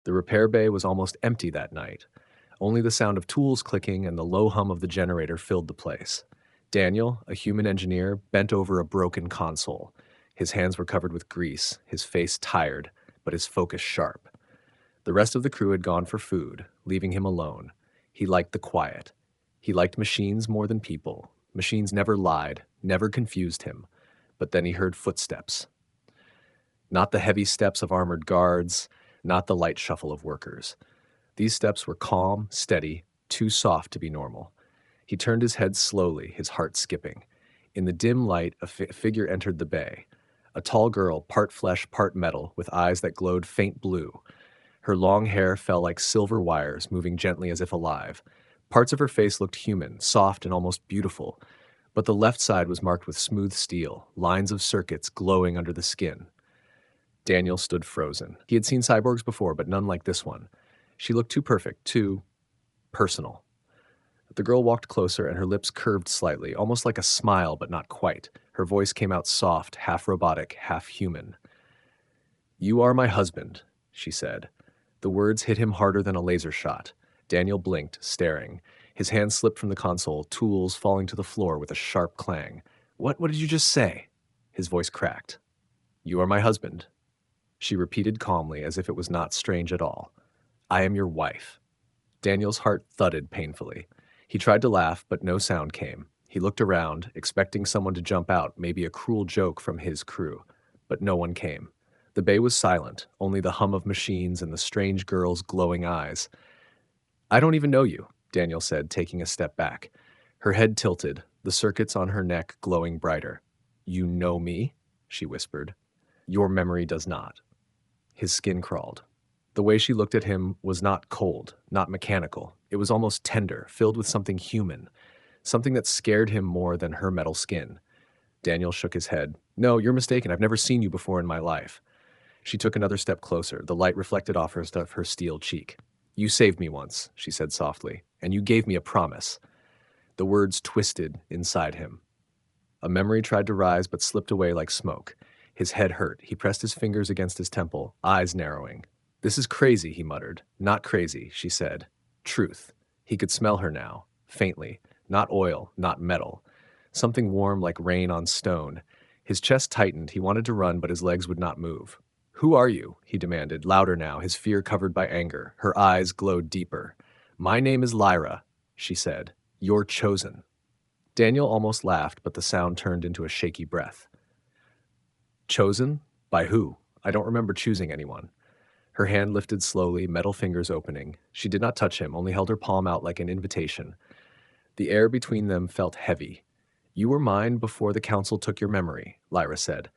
The repair bay was almost empty that night. Only the sound of tools clicking and the low hum of the generator filled the place. Daniel, a human engineer, bent over a broken console. His hands were covered with grease, his face tired, but his focus sharp. The rest of the crew had gone for food, leaving him alone. He liked the quiet. He liked machines more than people. Machines never lied, never confused him. But then he heard footsteps. Not the heavy steps of armored guards, not the light shuffle of workers. These steps were calm, steady, too soft to be normal. He turned his head slowly, his heart skipping. In the dim light, a figure entered the bay. A tall girl, part flesh, part metal, with eyes that glowed faint blue. Her long hair fell like silver wires, moving gently as if alive. Parts of her face looked human, soft and almost beautiful, but the left side was marked with smooth steel, lines of circuits glowing under the skin. Daniel stood frozen. He had seen cyborgs before, but none like this one. She looked too perfect, too personal. The girl walked closer, and her lips curved slightly, almost like a smile, but not quite. Her voice came out soft, half robotic, half human. "You are my husband," she said. The words hit him harder than a laser shot. Daniel blinked, staring. His hand slipped from the console, tools falling to the floor with a sharp clang. What did you just say?" His voice cracked. "You are my husband." She repeated calmly, as if it was not strange at all. "I am your wife." Daniel's heart thudded painfully. He tried to laugh, but no sound came. He looked around, expecting someone to jump out, maybe a cruel joke from his crew. But no one came. The bay was silent, only the hum of machines and the strange girl's glowing eyes. "I don't even know you," Daniel said, taking a step back. Her head tilted, the circuits on her neck glowing brighter. "You know me?" she whispered. "Your memory does not." His skin crawled. The way she looked at him was not cold, not mechanical. It was almost tender, filled with something human, something that scared him more than her metal skin. Daniel shook his head. "No, you're mistaken. I've never seen you before in my life." She took another step closer, the light reflected off her steel cheek. "You saved me once," she said softly, "and you gave me a promise." The words twisted inside him. A memory tried to rise but slipped away like smoke. His head hurt. He pressed his fingers against his temple, eyes narrowing. "This is crazy," he muttered. "Not crazy," she said. Truth. He could smell her now, faintly. Not oil, not metal. Something warm like rain on stone. His chest tightened. He wanted to run, but his legs would not move. "Who are you?" he demanded, louder now, his fear covered by anger. Her eyes glowed deeper. "My name is Lyra," she said. "You're chosen." Daniel almost laughed, but the sound turned into a shaky breath. "Chosen? By who? I don't remember choosing anyone." Her hand lifted slowly, metal fingers opening. She did not touch him, only held her palm out like an invitation. The air between them felt heavy. "You were mine before the council took your memory," Lyra said.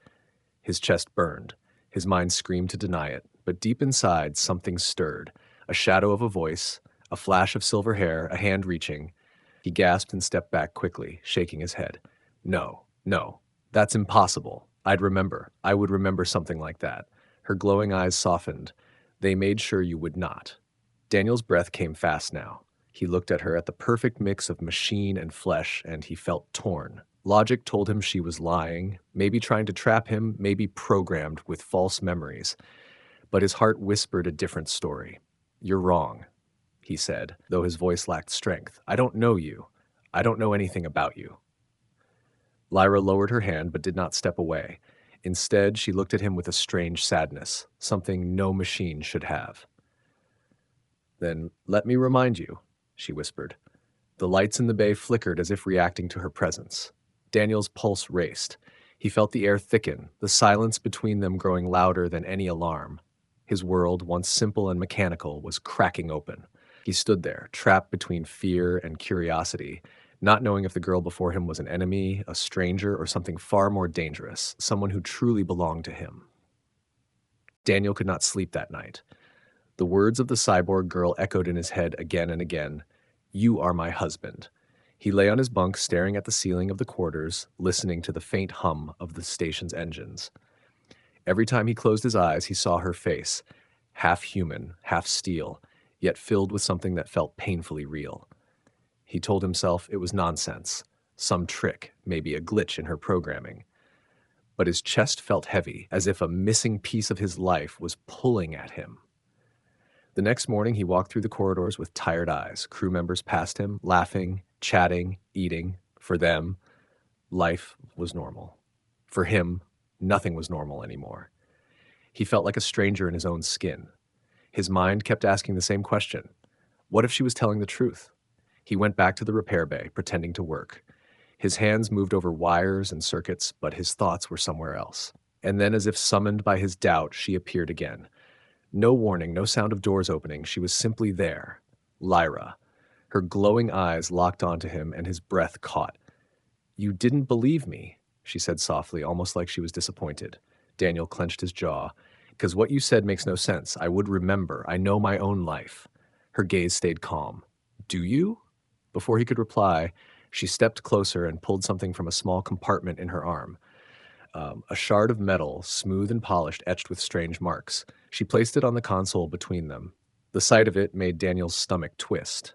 His chest burned. His mind screamed to deny it, but deep inside something stirred. A shadow of a voice, a flash of silver hair, a hand reaching. He gasped and stepped back quickly, shaking his head. "No, no, that's impossible. I would remember something like that." Her glowing eyes softened. "They made sure you would not." Daniel's breath came fast now. He looked at her, at the perfect mix of machine and flesh, and he felt torn. Logic told him she was lying, maybe trying to trap him, maybe programmed with false memories. But his heart whispered a different story. "You're wrong," he said, though his voice lacked strength. "I don't know you. I don't know anything about you." Lyra lowered her hand but did not step away. Instead, she looked at him with a strange sadness, something no machine should have. "Then let me remind you," she whispered. The lights in the bay flickered as if reacting to her presence. Daniel's pulse raced. He felt the air thicken, the silence between them growing louder than any alarm. His world, once simple and mechanical, was cracking open. He stood there, trapped between fear and curiosity, not knowing if the girl before him was an enemy, a stranger, or something far more dangerous, someone who truly belonged to him. Daniel could not sleep that night. The words of the cyborg girl echoed in his head again and again. "You are my husband." He lay on his bunk staring at the ceiling of the quarters, listening to the faint hum of the station's engines. Every time he closed his eyes, he saw her face, half human, half steel, yet filled with something that felt painfully real. He told himself it was nonsense, some trick, maybe a glitch in her programming. But his chest felt heavy, as if a missing piece of his life was pulling at him. The next morning, he walked through the corridors with tired eyes. Crew members passed him, laughing, chatting, eating. For them, life was normal. For him, nothing was normal anymore. He felt like a stranger in his own skin. His mind kept asking the same question. What if she was telling the truth? He went back to the repair bay, pretending to work. His hands moved over wires and circuits, but his thoughts were somewhere else. And then, as if summoned by his doubt, she appeared again. No warning, no sound of doors opening. She was simply there. Lyra. Her glowing eyes locked onto him, and his breath caught. "You didn't believe me," she said softly, almost like she was disappointed. Daniel clenched his jaw. "Because what you said makes no sense. I would remember. I know my own life." Her gaze stayed calm. "Do you?" Before he could reply, she stepped closer and pulled something from a small compartment in her arm. A shard of metal, smooth and polished, etched with strange marks. She placed it on the console between them. The sight of it made Daniel's stomach twist.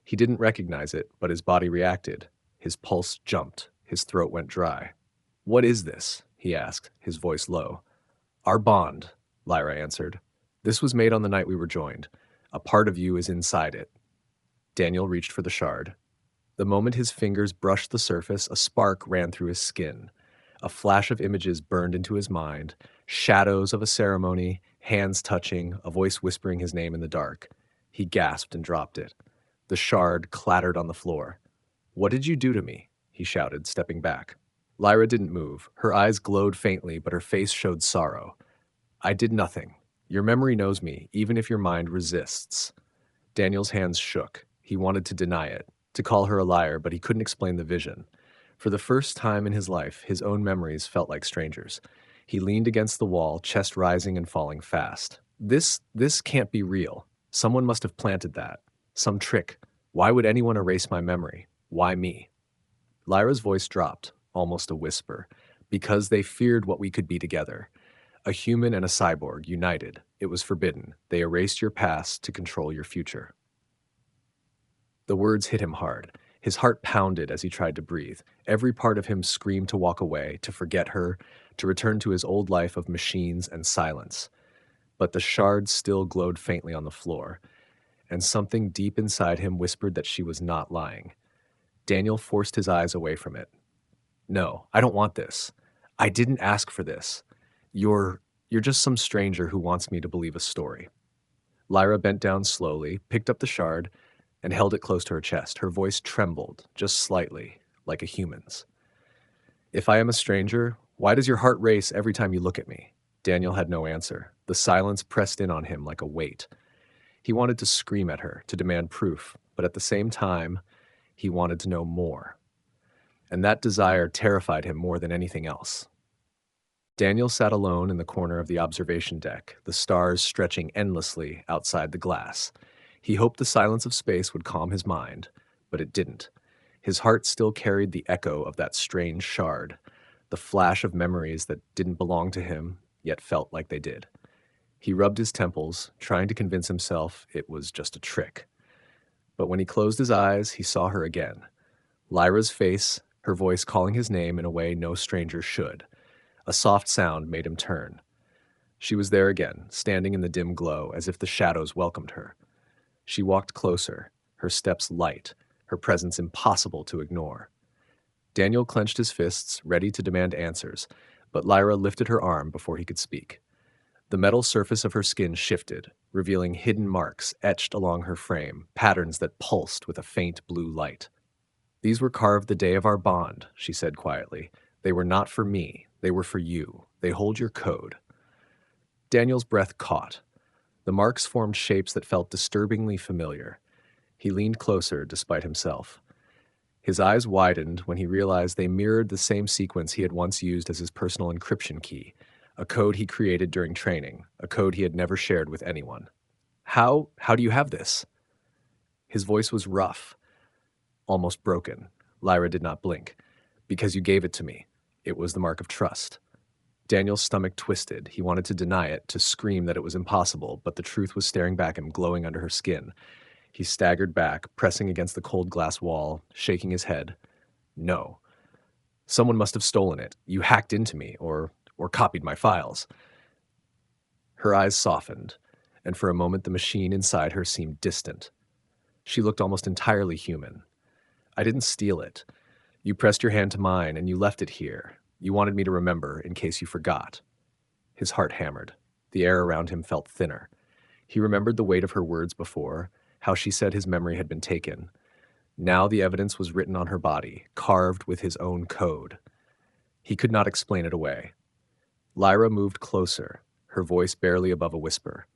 He didn't recognize it, but his body reacted. His pulse jumped. His throat went dry. "What is this?" he asked, his voice low. "Our bond," Lyra answered. "This was made on the night we were joined. A part of you is inside it." Daniel reached for the shard. The moment his fingers brushed the surface, a spark ran through his skin. A flash of images burned into his mind, shadows of a ceremony, hands touching, a voice whispering his name in the dark. He gasped and dropped it. The shard clattered on the floor. "What did you do to me?" he shouted, stepping back. Lyra didn't move. Her eyes glowed faintly, but her face showed sorrow. "I did nothing. Your memory knows me, even if your mind resists." Daniel's hands shook. He wanted to deny it, to call her a liar, but he couldn't explain the vision. For the first time in his life, his own memories felt like strangers. He leaned against the wall, chest rising and falling fast. This can't be real. Someone must have planted that. Some trick. Why would anyone erase my memory? Why me? Lyra's voice dropped, almost a whisper. "Because they feared what we could be together. A human and a cyborg, united. It was forbidden. They erased your past to control your future." The words hit him hard. His heart pounded as he tried to breathe. Every part of him screamed to walk away, to forget her, to return to his old life of machines and silence. But the shard still glowed faintly on the floor, and something deep inside him whispered that she was not lying. Daniel forced his eyes away from it. "No, I don't want this. I didn't ask for this. You're just some stranger who wants me to believe a story." Lyra bent down slowly, picked up the shard, and held it close to her chest. Her voice trembled, just slightly, like a human's. "If I am a stranger, why does your heart race every time you look at me?" Daniel had no answer. The silence pressed in on him like a weight. He wanted to scream at her, to demand proof, but at the same time, he wanted to know more. And that desire terrified him more than anything else. Daniel sat alone in the corner of the observation deck, the stars stretching endlessly outside the glass. He hoped the silence of space would calm his mind, but it didn't. His heart still carried the echo of that strange shard, the flash of memories that didn't belong to him, yet felt like they did. He rubbed his temples, trying to convince himself it was just a trick. But when he closed his eyes, he saw her again. Lyra's face, her voice calling his name in a way no stranger should. A soft sound made him turn. She was there again, standing in the dim glow, as if the shadows welcomed her. She walked closer, her steps light, her presence impossible to ignore. Daniel clenched his fists, ready to demand answers, but Lyra lifted her arm before he could speak. The metal surface of her skin shifted, revealing hidden marks etched along her frame, patterns that pulsed with a faint blue light. "These were carved the day of our bond," she said quietly. "They were not for me. They were for you. They hold your code." Daniel's breath caught. The marks formed shapes that felt disturbingly familiar. He leaned closer, despite himself. His eyes widened when he realized they mirrored the same sequence he had once used as his personal encryption key, a code he created during training, a code he had never shared with anyone. How do you have this?" His voice was rough, almost broken. Lyra did not blink. "Because you gave it to me. It was the mark of trust." Daniel's stomach twisted. He wanted to deny it, to scream that it was impossible, but the truth was staring back at him, glowing under her skin. He staggered back, pressing against the cold glass wall, shaking his head. "No. Someone must have stolen it. You hacked into me, or copied my files." Her eyes softened, and for a moment the machine inside her seemed distant. She looked almost entirely human. I didn't steal it. You pressed your hand to mine and you left it here. You wanted me to remember in case you forgot. His heart hammered. The air around him felt thinner. He remembered the weight of her words before, how she said his memory had been taken. Now the evidence was written on her body, carved with his own code. He could not explain it away. Lyra moved closer, her voice barely above a whisper.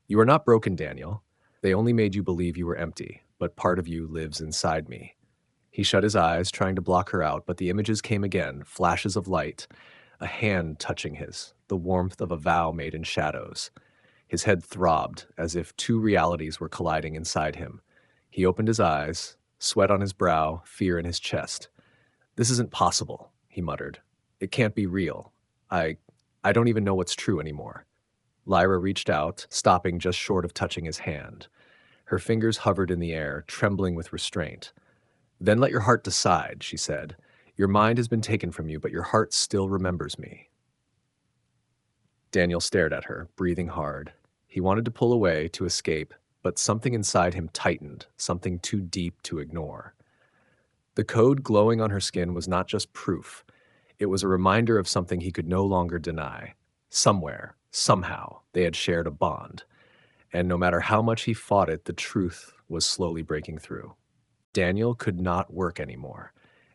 You are not broken, Daniel. They only made you believe you were empty, but part of you lives inside me. He shut his eyes, trying to block her out, but the images came again, flashes of light, a hand touching his, the warmth of a vow made in shadows. His head throbbed, as if two realities were colliding inside him. He opened his eyes, sweat on his brow, fear in his chest. This isn't possible, he muttered. It can't be real. I don't even know what's true anymore. Lyra reached out, stopping just short of touching his hand. Her fingers hovered in the air, trembling with restraint. Then let your heart decide, she said. Your mind has been taken from you, but your heart still remembers me. Daniel stared at her, breathing hard. He wanted to pull away, to escape, but something inside him tightened, something too deep to ignore. The code glowing on her skin was not just proof. It was a reminder of something he could no longer deny. Somewhere, somehow, they had shared a bond. And no matter how much he fought it, the truth was slowly breaking through. Daniel could not work anymore.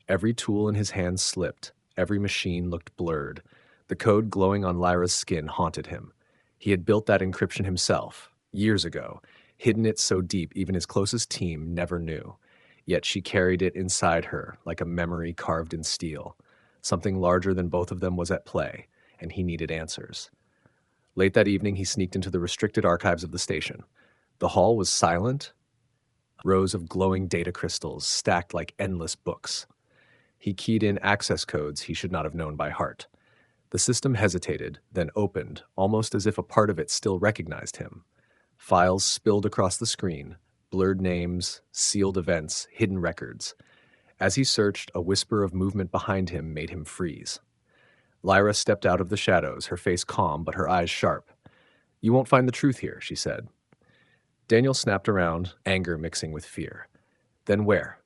Every tool in his hands slipped. Every machine looked blurred. The code glowing on Lyra's skin haunted him. He had built that encryption himself, years ago, hidden it so deep even his closest team never knew. Yet she carried it inside her, like a memory carved in steel. Something larger than both of them was at play, and he needed answers. Late that evening, he sneaked into the restricted archives of the station. The hall was silent, rows of glowing data crystals stacked like endless books. He keyed in access codes he should not have known by heart. The system hesitated, then opened, almost as if a part of it still recognized him. Files spilled across the screen, blurred names, sealed events, hidden records. As he searched, a whisper of movement behind him made him freeze. Lyra stepped out of the shadows, her face calm but her eyes sharp. You won't find the truth here, she said. Daniel snapped around, anger mixing with fear. Then where?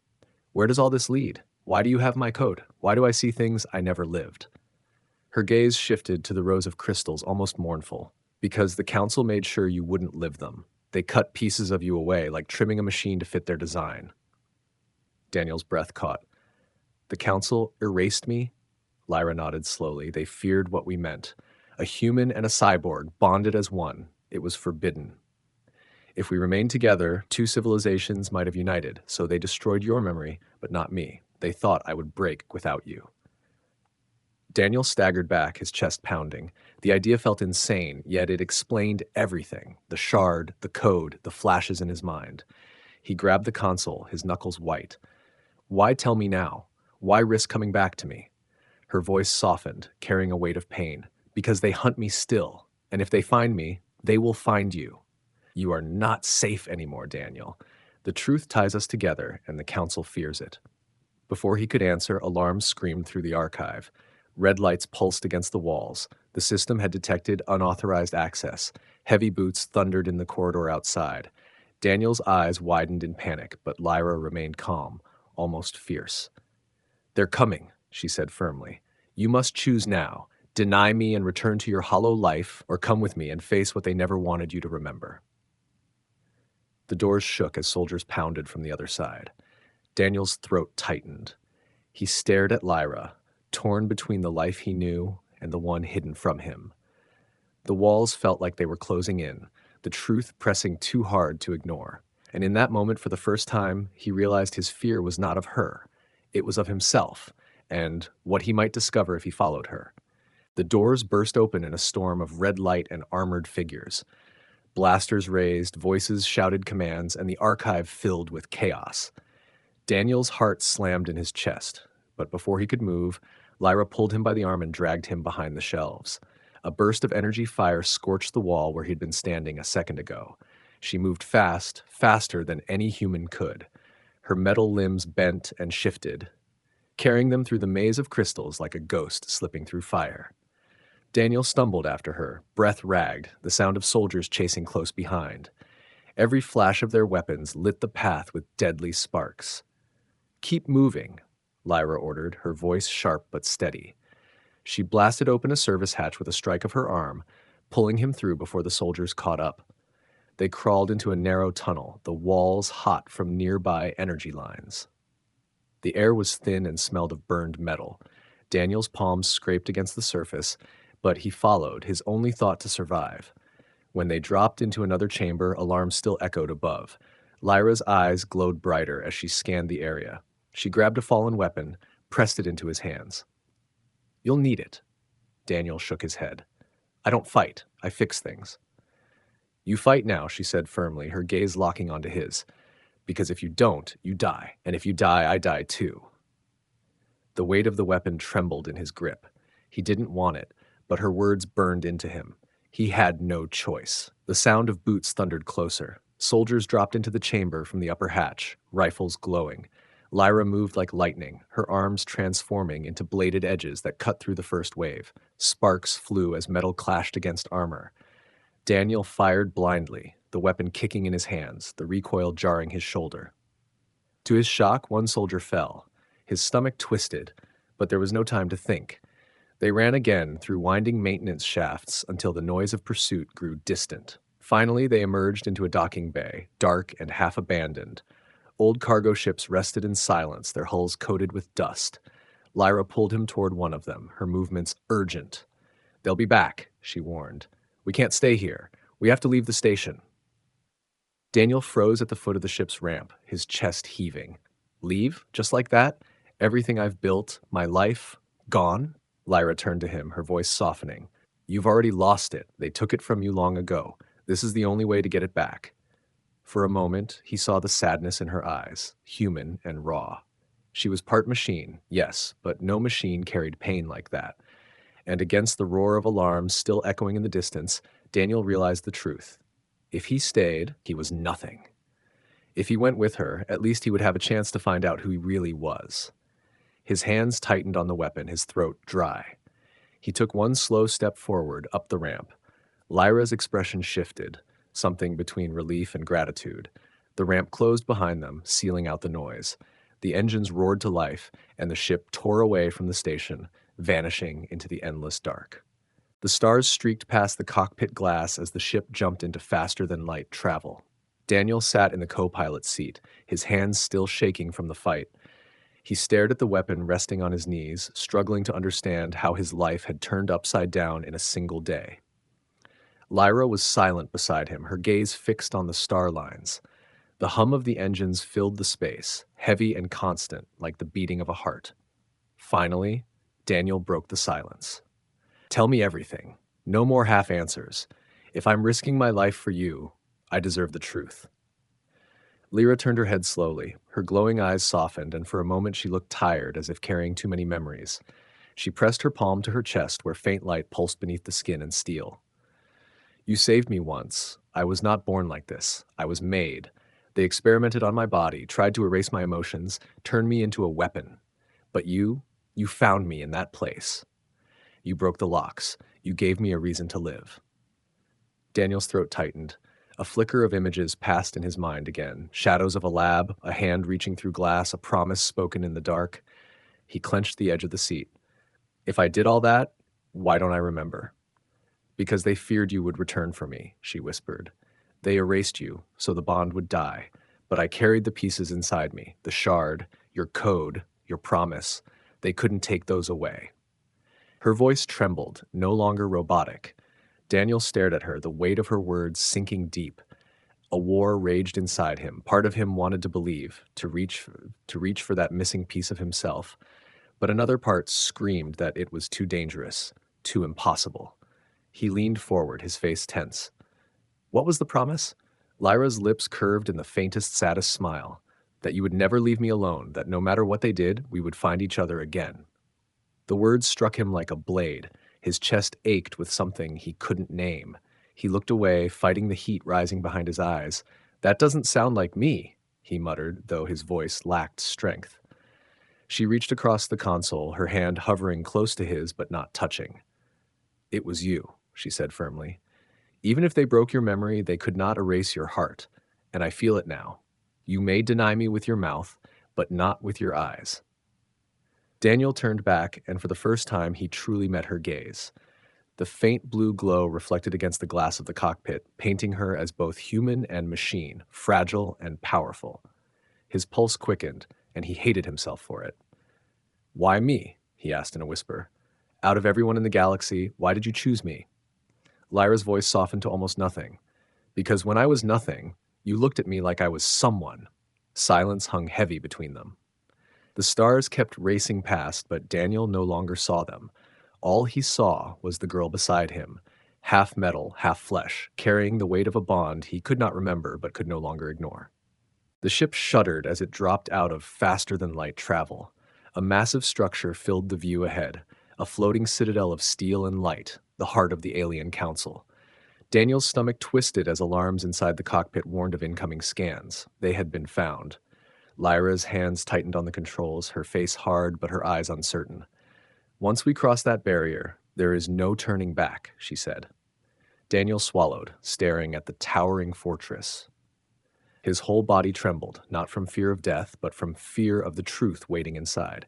Where does all this lead? Why do you have my code? Why do I see things I never lived? Her gaze shifted to the rows of crystals, almost mournful. Because the council made sure you wouldn't live them. They cut pieces of you away, like trimming a machine to fit their design. Daniel's breath caught. The council erased me? Lyra nodded slowly. They feared what we meant. A human and a cyborg, bonded as one. It was forbidden. If we remained together, two civilizations might have united, so they destroyed your memory, but not me. They thought I would break without you. Daniel staggered back, his chest pounding. The idea felt insane, yet it explained everything. The shard, the code, the flashes in his mind. He grabbed the console, his knuckles white. Why tell me now? Why risk coming back to me? Her voice softened, carrying a weight of pain. Because they hunt me still, and if they find me, they will find you. You are not safe anymore, Daniel. The truth ties us together, and the council fears it. Before he could answer, alarms screamed through the archive. Red lights pulsed against the walls. The system had detected unauthorized access. Heavy boots thundered in the corridor outside. Daniel's eyes widened in panic, but Lyra remained calm, almost fierce. They're coming, she said firmly. You must choose now. Deny me and return to your hollow life, or come with me and face what they never wanted you to remember. The doors shook as soldiers pounded from the other side. Daniel's throat tightened. He stared at Lyra, torn between the life he knew and the one hidden from him. The walls felt like they were closing in, the truth pressing too hard to ignore. And in that moment, for the first time, he realized his fear was not of her. It was of himself, and what he might discover if he followed her. The doors burst open in a storm of red light and armored figures. Blasters raised, voices shouted commands, and the archive filled with chaos. Daniel's heart slammed in his chest, but before he could move, Lyra pulled him by the arm and dragged him behind the shelves. A burst of energy fire scorched the wall where he'd been standing a second ago. She moved fast, faster than any human could. Her metal limbs bent and shifted, carrying them through the maze of crystals like a ghost slipping through fire. Daniel stumbled after her, breath ragged, the sound of soldiers chasing close behind. Every flash of their weapons lit the path with deadly sparks. "Keep moving," Lyra ordered, her voice sharp but steady. She blasted open a service hatch with a strike of her arm, pulling him through before the soldiers caught up. They crawled into a narrow tunnel, the walls hot from nearby energy lines. The air was thin and smelled of burned metal. Daniel's palms scraped against the surface, but he followed, his only thought to survive. When they dropped into another chamber, alarms still echoed above. Lyra's eyes glowed brighter as she scanned the area. She grabbed a fallen weapon, pressed it into his hands. "You'll need it." Daniel shook his head. "I don't fight. I fix things." "You fight now," she said firmly, her gaze locking onto his. "Because if you don't, you die. And if you die, I die too." The weight of the weapon trembled in his grip. He didn't want it, but her words burned into him. He had no choice. The sound of boots thundered closer. Soldiers dropped into the chamber from the upper hatch, rifles glowing. Lyra moved like lightning, her arms transforming into bladed edges that cut through the first wave. Sparks flew as metal clashed against armor. Daniel fired blindly, the weapon kicking in his hands, the recoil jarring his shoulder. To his shock, one soldier fell. His stomach twisted, but there was no time to think. They ran again through winding maintenance shafts until the noise of pursuit grew distant. Finally, they emerged into a docking bay, dark and half abandoned. Old cargo ships rested in silence, their hulls coated with dust. Lyra pulled him toward one of them, her movements urgent. "They'll be back," she warned. "We can't stay here. We have to leave the station." Daniel froze at the foot of the ship's ramp, his chest heaving. "Leave? Just like that? Everything I've built, my life, gone?" Lyra turned to him, her voice softening. "You've already lost it. They took it from you long ago. This is the only way to get it back." For a moment, he saw the sadness in her eyes, human and raw. She was part machine, yes, but no machine carried pain like that. And against the roar of alarms still echoing in the distance, Daniel realized the truth. If he stayed, he was nothing. If he went with her, at least he would have a chance to find out who he really was. His hands tightened on the weapon, his throat dry. He took one slow step forward, up the ramp. Lyra's expression shifted, something between relief and gratitude. The ramp closed behind them, sealing out the noise. The engines roared to life, and the ship tore away from the station, vanishing into the endless dark. The stars streaked past the cockpit glass as the ship jumped into faster-than-light travel. Daniel sat in the co-pilot's seat, his hands still shaking from the fight. He stared at the weapon resting on his knees, struggling to understand how his life had turned upside down in a single day. Lyra was silent beside him, her gaze fixed on the star lines. The hum of the engines filled the space, heavy and constant, like the beating of a heart. Finally, Daniel broke the silence. "Tell me everything. No more half answers. If I'm risking my life for you, I deserve the truth." Lyra turned her head slowly. Her glowing eyes softened, and for a moment she looked tired, as if carrying too many memories. She pressed her palm to her chest, where faint light pulsed beneath the skin and steel. "You saved me once. I was not born like this. I was made. They experimented on my body, tried to erase my emotions, turned me into a weapon. But you found me in that place. You broke the locks. You gave me a reason to live." Daniel's throat tightened. A flicker of images passed in his mind again. Shadows of a lab, a hand reaching through glass, a promise spoken in the dark. He clenched the edge of the seat. "If I did all that, why don't I remember?" "Because they feared you would return for me," she whispered. "They erased you, so the bond would die. But I carried the pieces inside me, the shard, your code, your promise. They couldn't take those away." Her voice trembled, no longer robotic. Daniel stared at her, the weight of her words sinking deep. A war raged inside him. Part of him wanted to believe, to reach for that missing piece of himself. But another part screamed that it was too dangerous, too impossible. He leaned forward, his face tense. "What was the promise?" Lyra's lips curved in the faintest, saddest smile. "That you would never leave me alone, that no matter what they did, we would find each other again." The words struck him like a blade. His chest ached with something he couldn't name. He looked away, fighting the heat rising behind his eyes. "That doesn't sound like me," he muttered, though his voice lacked strength. She reached across the console, her hand hovering close to his but not touching. It was you, she said firmly. Even if they broke your memory, they could not erase your heart. And I feel it now. You may deny me with your mouth, but not with your eyes. Daniel turned back, and for the first time, he truly met her gaze. The faint blue glow reflected against the glass of the cockpit, painting her as both human and machine, fragile and powerful. His pulse quickened, and he hated himself for it. Why me? He asked in a whisper. Out of everyone in the galaxy, why did you choose me? Lyra's voice softened to almost nothing. Because when I was nothing, you looked at me like I was someone. Silence hung heavy between them. The stars kept racing past, but Daniel no longer saw them. All he saw was the girl beside him, half metal, half flesh, carrying the weight of a bond he could not remember but could no longer ignore. The ship shuddered as it dropped out of faster-than-light travel. A massive structure filled the view ahead, a floating citadel of steel and light, the heart of the alien council. Daniel's stomach twisted as alarms inside the cockpit warned of incoming scans. They had been found. Lyra's hands tightened on the controls, her face hard but her eyes uncertain. Once we cross that barrier, there is no turning back, she said. Daniel swallowed, staring at the towering fortress. His whole body trembled, not from fear of death, but from fear of the truth waiting inside.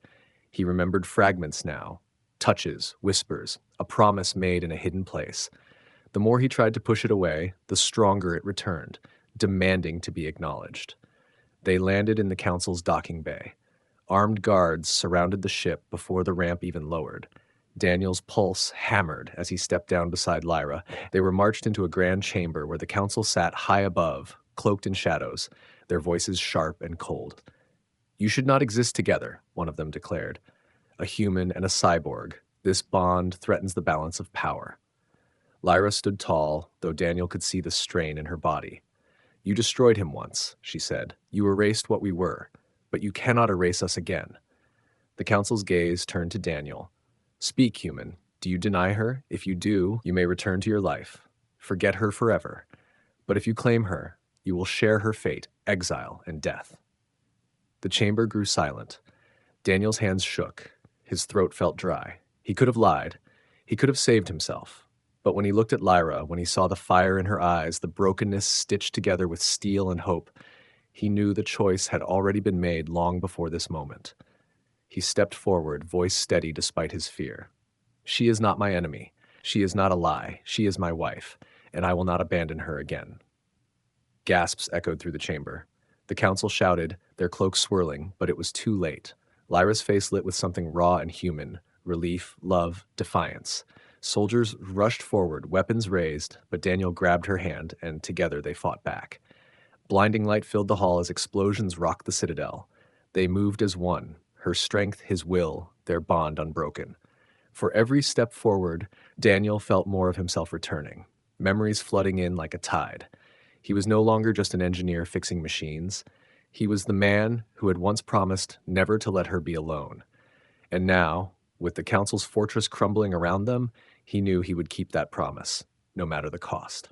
He remembered fragments now, touches, whispers, a promise made in a hidden place. The more he tried to push it away, the stronger it returned, demanding to be acknowledged. They landed in the council's docking bay. Armed guards surrounded the ship before the ramp even lowered. Daniel's pulse hammered as he stepped down beside Lyra. They were marched into a grand chamber where the council sat high above, cloaked in shadows, their voices sharp and cold. You should not exist together, one of them declared. A human and a cyborg. This bond threatens the balance of power. Lyra stood tall, though Daniel could see the strain in her body. You destroyed him once, she said. You erased what we were, but you cannot erase us again. The council's gaze turned to Daniel. Speak, human. Do you deny her? If you do, you may return to your life. Forget her forever. But if you claim her, you will share her fate, exile and death. The chamber grew silent. Daniel's hands shook. His throat felt dry. He could have lied. He could have saved himself. But when he looked at Lyra, when he saw the fire in her eyes, the brokenness stitched together with steel and hope, he knew the choice had already been made long before this moment. He stepped forward, voice steady despite his fear. She is not my enemy. She is not a lie. She is my wife, and I will not abandon her again. Gasps echoed through the chamber. The council shouted, their cloaks swirling, but it was too late. Lyra's face lit with something raw and human, relief, love, defiance. Soldiers rushed forward, weapons raised, but Daniel grabbed her hand, and together they fought back. Blinding light filled the hall as explosions rocked the citadel. They moved as one, her strength, his will, their bond unbroken. For every step forward, Daniel felt more of himself returning, memories flooding in like a tide. He was no longer just an engineer fixing machines. He was the man who had once promised never to let her be alone. And now, with the council's fortress crumbling around them, he knew he would keep that promise, no matter the cost.